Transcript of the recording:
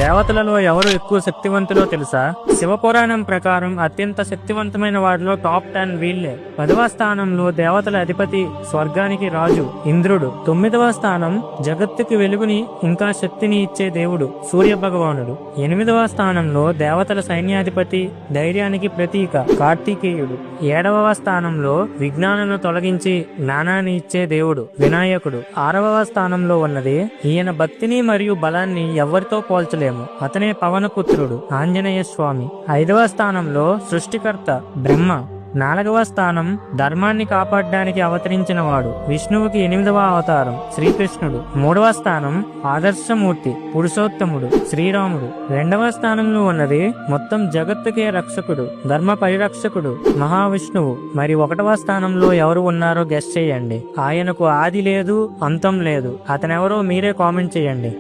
దేవతలలో ఎవరు ఎక్కువ శక్తివంతులో తెలుసా? శివపురాణం ప్రకారం అత్యంత శక్తివంతమైన వారిలో టాప్ 10 వీళ్లే. 10వ స్థానంలో దేవతల అధిపతి, స్వర్గానికి రాజు ఇంద్రుడు. 9వ స్థానం జగత్తుకి వెలుగుని ఇంకా శక్తిని ఇచ్చే దేవుడు సూర్య భగవానుడు. 8వ స్థానంలో దేవతల సైన్యాధిపతి, ధైర్యానికి ప్రతీక కార్తికేయుడు. 7వ స్థానంలో విజ్ఞానాలను తొలగించి జ్ఞానాన్ని ఇచ్చే దేవుడు వినాయకుడు. 6వ స్థానంలో ఉన్నది ఈయన భక్తిని మరియు బలాన్ని ఎవరితో పోల్చలేము, అతనే పవనపుత్రుడు ఆంజనేయ స్వామి. 5వ స్థానంలో సృష్టికర్త బ్రహ్మ. 4వ స్థానం ధర్మాన్ని కాపాడడానికి అవతరించిన వాడు విష్ణువుకి 8వ అవతారం శ్రీకృష్ణుడు. 3వ స్థానం ఆదర్శమూర్తి పురుషోత్తముడు శ్రీరాముడు. 2వ స్థానంలో ఉన్నది మొత్తం జగత్తుకే రక్షకుడు ధర్మ పరిరక్షకుడు మహావిష్ణువు. మరి 1వ స్థానంలో ఎవరు ఉన్నారో గెస్ చేయండి. ఆయనకు ఆది లేదు, అంతం లేదు. అతనెవరో మీరే కామెంట్ చేయండి.